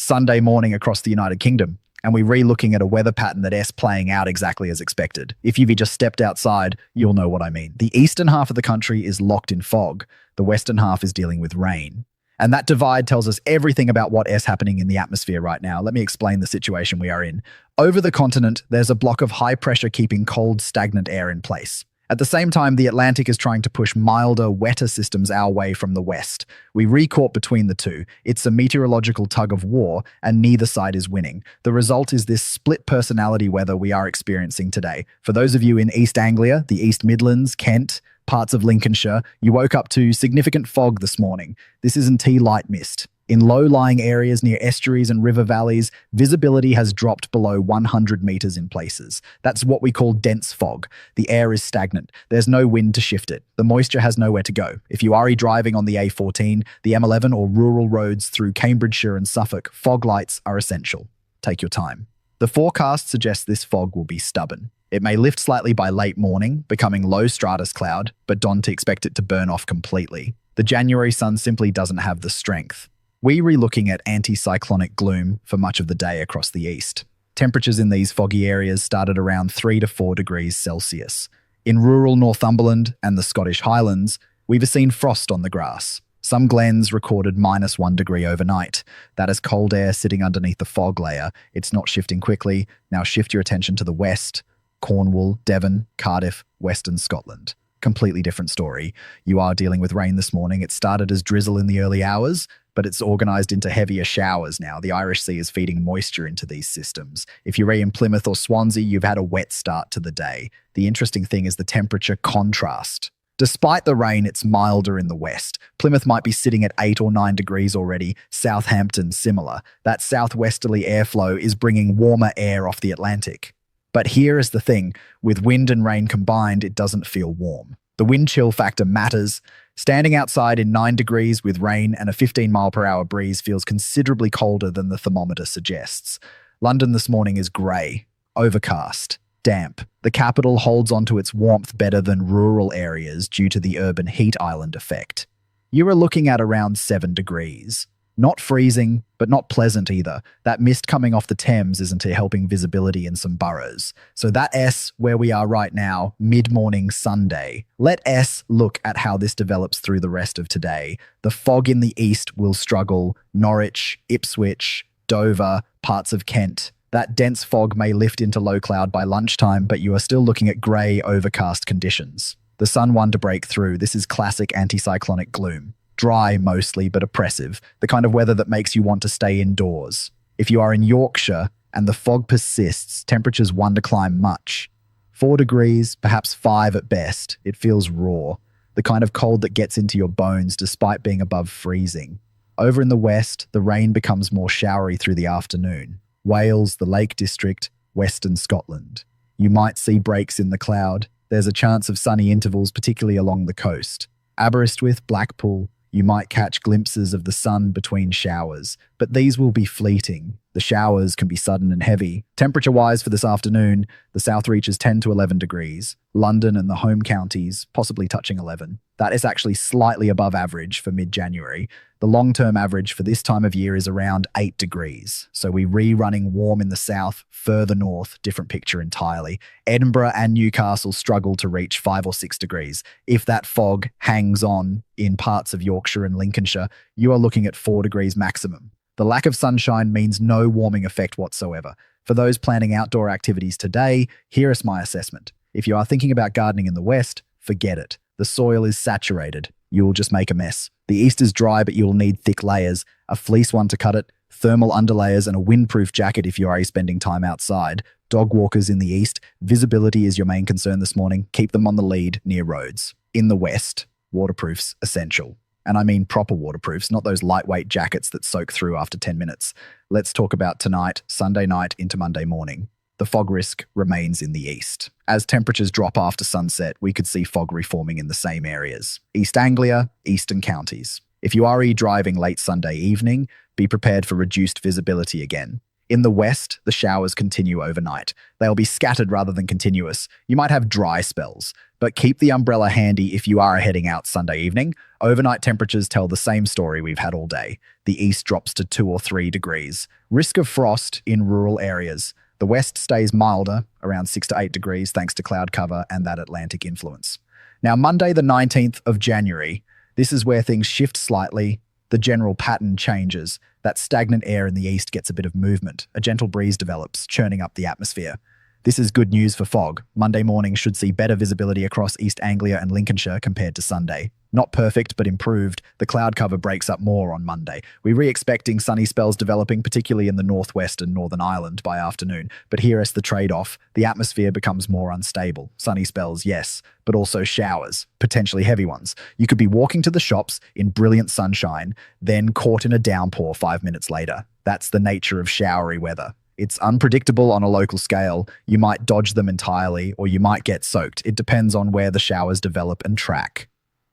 Sunday morning across the United Kingdom, and we're re-looking at a weather pattern that's playing out exactly as expected. If you've just stepped outside, you'll know what I mean. The eastern half of the country is locked in fog. The western half is dealing with rain. And that divide tells us everything about what is happening in the atmosphere right now. Let me explain the situation we are in. Over the continent, there's a block of high pressure keeping cold, stagnant air in place. At the same time, the Atlantic is trying to push milder, wetter systems our way from the west. We re-caught between the two. It's a meteorological tug-of-war, and neither side is winning. The result is this split personality weather we are experiencing today. For those of you in East Anglia, the East Midlands, Kent, parts of Lincolnshire, you woke up to significant fog this morning. This isn't light mist. In low-lying areas near estuaries and river valleys, visibility has dropped below 100 meters in places. That's what we call dense fog. The air is stagnant. There's no wind to shift it. The moisture has nowhere to go. If you are driving on the A14, the M11 or rural roads through Cambridgeshire and Suffolk, fog lights are essential. Take your time. The forecast suggests this fog will be stubborn. It may lift slightly by late morning, becoming low stratus cloud, but don't expect it to burn off completely. The January sun simply doesn't have the strength. We're re-looking at anticyclonic gloom for much of the day across the east. Temperatures in these foggy areas started around 3 to 4 degrees Celsius. In rural Northumberland and the Scottish Highlands, we've seen frost on the grass. Some glens recorded -1 degree overnight. That is cold air sitting underneath the fog layer. It's not shifting quickly. Now shift your attention to the west. Cornwall, Devon, Cardiff, Western Scotland. Completely different story. You are dealing with rain this morning. It started as drizzle in the early hours, but it's organised into heavier showers now. The Irish Sea is feeding moisture into these systems. If you're in Plymouth or Swansea, you've had a wet start to the day. The interesting thing is the temperature contrast. Despite the rain, it's milder in the west. Plymouth might be sitting at 8 or 9 degrees already. Southampton, similar. That southwesterly airflow is bringing warmer air off the Atlantic. But here is the thing, with wind and rain combined, it doesn't feel warm. The wind chill factor matters. Standing outside in 9 degrees with rain and a 15-mile-per-hour breeze feels considerably colder than the thermometer suggests. London this morning is grey, overcast, damp. The capital holds onto its warmth better than rural areas due to the urban heat island effect. You are looking at around 7 degrees. Not freezing, but not pleasant either. That mist coming off the Thames isn't helping visibility in some boroughs. So that S, where we are right now, mid-morning Sunday. Let S look at how this develops through the rest of today. The fog in the east will struggle. Norwich, Ipswich, Dover, parts of Kent. That dense fog may lift into low cloud by lunchtime, but you are still looking at grey, overcast conditions. The sun won to break through. This is classic anticyclonic gloom. Dry mostly, but oppressive. The kind of weather that makes you want to stay indoors. If you are in Yorkshire and the fog persists, temperatures want to climb much. 4 degrees, perhaps 5 at best. It feels raw. The kind of cold that gets into your bones despite being above freezing. Over in the west, the rain becomes more showery through the afternoon. Wales, the Lake District, Western Scotland. You might see breaks in the cloud. There's a chance of sunny intervals, particularly along the coast. Aberystwyth, Blackpool. You might catch glimpses of the sun between showers, but these will be fleeting. The showers can be sudden and heavy. Temperature-wise for this afternoon, the south reaches 10 to 11 degrees. London and the home counties possibly touching 11. That is actually slightly above average for mid-January. The long-term average for this time of year is around 8 degrees. So we're running warm in the south, further north, different picture entirely. Edinburgh and Newcastle struggle to reach 5 or 6 degrees. If that fog hangs on in parts of Yorkshire and Lincolnshire, you are looking at 4 degrees maximum. The lack of sunshine means no warming effect whatsoever. For those planning outdoor activities today, here is my assessment. If you are thinking about gardening in the west, forget it. The soil is saturated. You will just make a mess. The east is dry, but you will need thick layers, a fleece one to cut it, thermal underlayers, and a windproof jacket if you are spending time outside. Dog walkers in the east, visibility is your main concern this morning. Keep them on the lead near roads. In the west, waterproof's essential. And I mean proper waterproofs, not those lightweight jackets that soak through after 10 minutes. Let's talk about tonight, Sunday night into Monday morning. The fog risk remains in the east. As temperatures drop after sunset, we could see fog reforming in the same areas. East Anglia, eastern counties. If you are driving late Sunday evening, be prepared for reduced visibility again. In the west, the showers continue overnight. They'll be scattered rather than continuous. You might have dry spells, but keep the umbrella handy if you are heading out Sunday evening. Overnight temperatures tell the same story we've had all day. The east drops to 2 or 3 degrees. Risk of frost in rural areas. The west stays milder, around 6 to 8 degrees, thanks to cloud cover and that Atlantic influence. Now, Monday, the 19th of January, this is where things shift slightly. The general pattern changes. That stagnant air in the east gets a bit of movement. A gentle breeze develops, churning up the atmosphere. This is good news for fog. Monday morning should see better visibility across East Anglia and Lincolnshire compared to Sunday. Not perfect, but improved. The cloud cover breaks up more on Monday. We're re-expecting sunny spells developing, particularly in the northwest and Northern Ireland by afternoon. But here's the trade-off. The atmosphere becomes more unstable. Sunny spells, yes, but also showers, potentially heavy ones. You could be walking to the shops in brilliant sunshine, then caught in a downpour 5 minutes later. That's the nature of showery weather. It's unpredictable on a local scale. You might dodge them entirely, or you might get soaked. It depends on where the showers develop and track.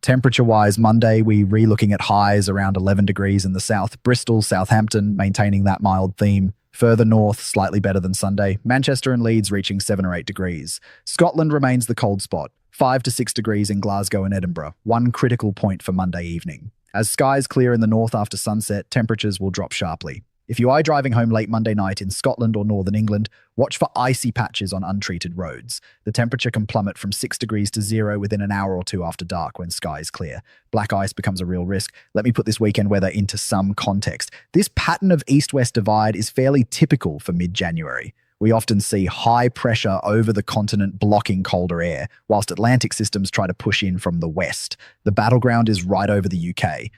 Temperature-wise, Monday, we're re-looking at highs around 11 degrees in the south. Bristol, Southampton, maintaining that mild theme. Further north, slightly better than Sunday. Manchester and Leeds reaching 7 or 8 degrees. Scotland remains the cold spot. 5 to 6 degrees in Glasgow and Edinburgh. One critical point for Monday evening. As skies clear in the north after sunset, temperatures will drop sharply. If you are driving home late Monday night in Scotland or northern England, watch for icy patches on untreated roads. The temperature can plummet from 6 degrees to 0 within an hour or two after dark when skies clear. Black ice becomes a real risk. Let me put this weekend weather into some context. This pattern of east-west divide is fairly typical for mid-January. We often see high pressure over the continent blocking colder air, whilst Atlantic systems try to push in from the west. The battleground is right over the UK.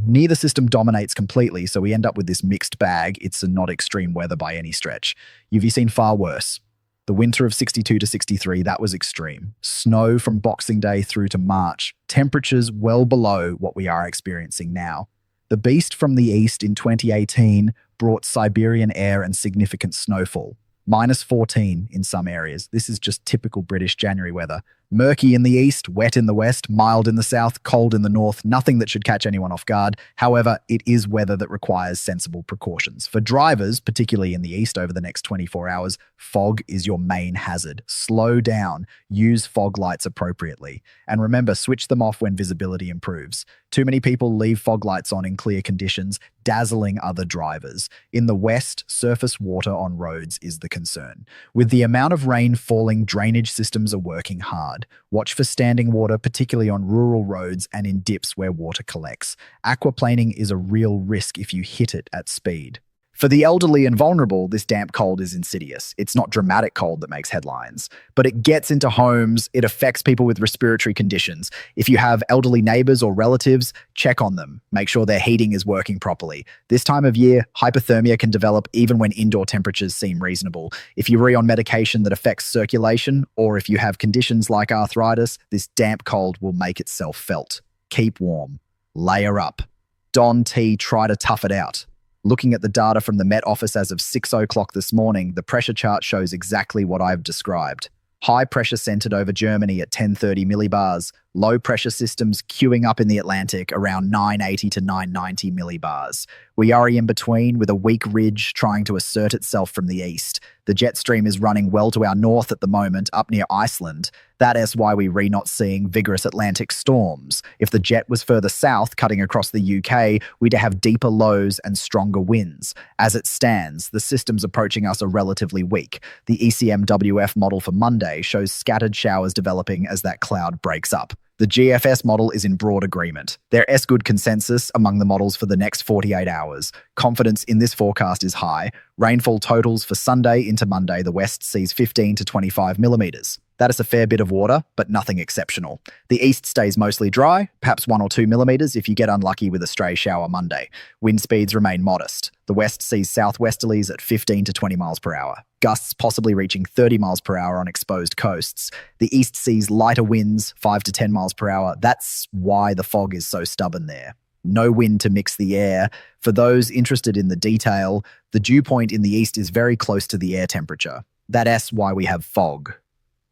Neither system dominates completely, so we end up with this mixed bag. It's not extreme weather by any stretch. You've seen far worse. The winter of 62 to 63, that was extreme. Snow from Boxing Day through to March. Temperatures well below what we are experiencing now. The beast from the east in 2018 brought Siberian air and significant snowfall. -14 in some areas. This is just typical British January weather. Murky in the east, wet in the west, mild in the south, cold in the north. Nothing that should catch anyone off guard. However, it is weather that requires sensible precautions. For drivers, particularly in the east over the next 24 hours, fog is your main hazard. Slow down. Use fog lights appropriately. And remember, switch them off when visibility improves. Too many people leave fog lights on in clear conditions, dazzling other drivers. In the west, surface water on roads is the concern. With the amount of rain falling, drainage systems are working hard. Watch for standing water, particularly on rural roads and in dips where water collects. Aquaplaning is a real risk if you hit it at speed. For the elderly and vulnerable, this damp cold is insidious. It's not dramatic cold that makes headlines, but it gets into homes. It affects people with respiratory conditions. If you have elderly neighbors or relatives, check on them. Make sure their heating is working properly. This time of year, hypothermia can develop even when indoor temperatures seem reasonable. If you're on medication that affects circulation, or if you have conditions like arthritis, this damp cold will make itself felt. Keep warm. Layer up. Don T, try to tough it out. Looking at the data from the Met Office as of 6 o'clock this morning, the pressure chart shows exactly what I've described. High pressure centered over Germany at 1030 millibars, low pressure systems queuing up in the Atlantic around 980 to 990 millibars. We are in between with a weak ridge trying to assert itself from the east. The jet stream is running well to our north at the moment, up near Iceland. That is why we're not seeing vigorous Atlantic storms. If the jet was further south, cutting across the UK, we'd have deeper lows and stronger winds. As it stands, the systems approaching us are relatively weak. The ECMWF model for Monday shows scattered showers developing as that cloud breaks up. The GFS model is in broad agreement. There is good consensus among the models for the next 48 hours. Confidence in this forecast is high. Rainfall totals for Sunday into Monday, the west sees 15 to 25 millimetres. That is a fair bit of water, but nothing exceptional. The east stays mostly dry, perhaps 1 or 2 millimetres if you get unlucky with a stray shower Monday. Wind speeds remain modest. The west sees southwesterlies at 15 to 20 miles per hour. Gusts possibly reaching 30 miles per hour on exposed coasts. The east sees lighter winds, 5 to 10 miles per hour. That's why the fog is so stubborn there. No wind to mix the air. For those interested in the detail, the dew point in the east is very close to the air temperature. That's why we have fog.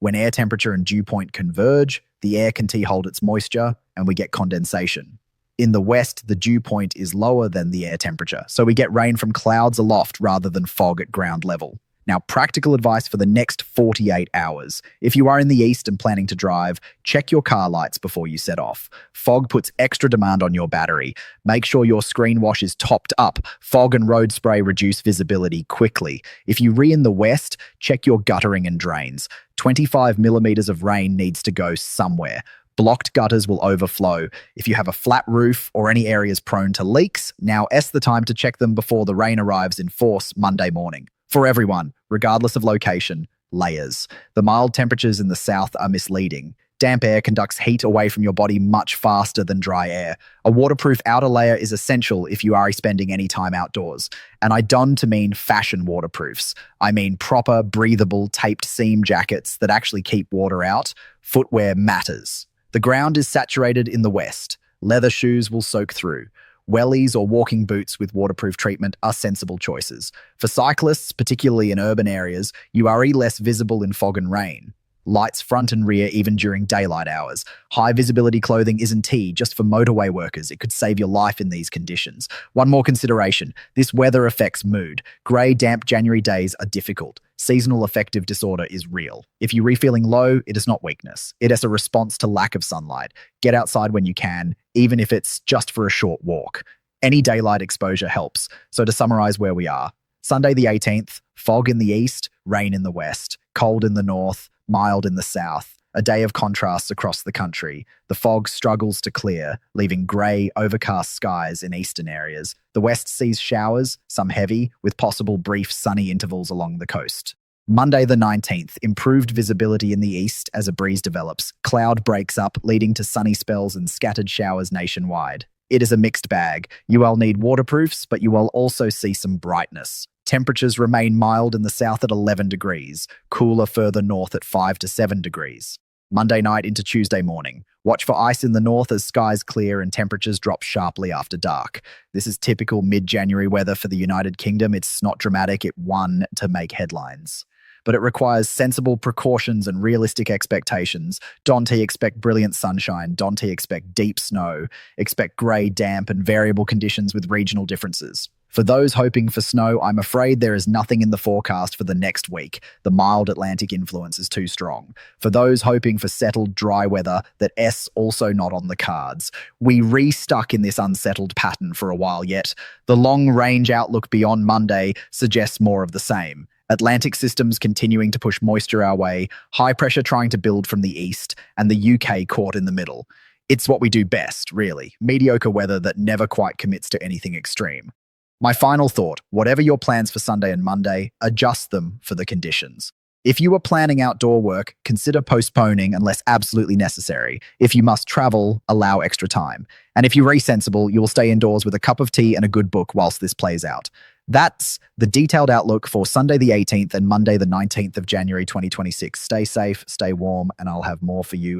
When air temperature and dew point converge, the air can hold its moisture and we get condensation. In the west, the dew point is lower than the air temperature, so we get rain from clouds aloft rather than fog at ground level. Now, practical advice for the next 48 hours. If you are in the east and planning to drive, check your car lights before you set off. Fog puts extra demand on your battery. Make sure your screen wash is topped up. Fog and road spray reduce visibility quickly. If you in the west, check your guttering and drains. 25 millimeters of rain needs to go somewhere. Blocked gutters will overflow. If you have a flat roof or any areas prone to leaks, now is the time to check them before the rain arrives in force Monday morning. For everyone, regardless of location, layers. The mild temperatures in the south are misleading. Damp air conducts heat away from your body much faster than dry air. A waterproof outer layer is essential if you are spending any time outdoors. And I don't mean fashion waterproofs. I mean proper, breathable, taped seam jackets that actually keep water out. Footwear matters. The ground is saturated in the west. Leather shoes will soak through. Wellies or walking boots with waterproof treatment are sensible choices. For cyclists, particularly in urban areas, you are less visible in fog and rain. Lights front and rear even during daylight hours. High visibility clothing isn't just for motorway workers. It could save your life in these conditions. One more consideration. This weather affects mood. Grey, damp January days are difficult. Seasonal affective disorder is real. If you're feeling low, it is not weakness. It is a response to lack of sunlight. Get outside when you can, even if it's just for a short walk. Any daylight exposure helps. So to summarize where we are, Sunday the 18th, fog in the east, rain in the west, cold in the north, mild in the south. A day of contrasts across the country. The fog struggles to clear, leaving grey, overcast skies in eastern areas. The west sees showers, some heavy, with possible brief sunny intervals along the coast. Monday the 19th, improved visibility in the east as a breeze develops. Cloud breaks up, leading to sunny spells and scattered showers nationwide. It is a mixed bag. You will need waterproofs, but you will also see some brightness. Temperatures remain mild in the south at 11 degrees, cooler further north at 5 to 7 degrees. Monday night into Tuesday morning. Watch for ice in the north as skies clear and temperatures drop sharply after dark. This is typical mid-January weather for the United Kingdom. It's not dramatic, it won to make headlines. But it requires sensible precautions and realistic expectations. Don't expect brilliant sunshine. Don't expect deep snow. Expect grey, damp, and variable conditions with regional differences. For those hoping for snow, I'm afraid there is nothing in the forecast for the next week. The mild Atlantic influence is too strong. For those hoping for settled, dry weather, that's also not on the cards. We re-stuck in this unsettled pattern for a while yet. The long-range outlook beyond Monday suggests more of the same. Atlantic systems continuing to push moisture our way, high pressure trying to build from the east, and the UK caught in the middle. It's what we do best, really. Mediocre weather that never quite commits to anything extreme. My final thought, whatever your plans for Sunday and Monday, adjust them for the conditions. If you are planning outdoor work, consider postponing unless absolutely necessary. If you must travel, allow extra time. And if you're sensible, you will stay indoors with a cup of tea and a good book whilst this plays out. That's the detailed outlook for Sunday the 18th and Monday the 19th of January 2026. Stay safe, stay warm, and I'll have more for you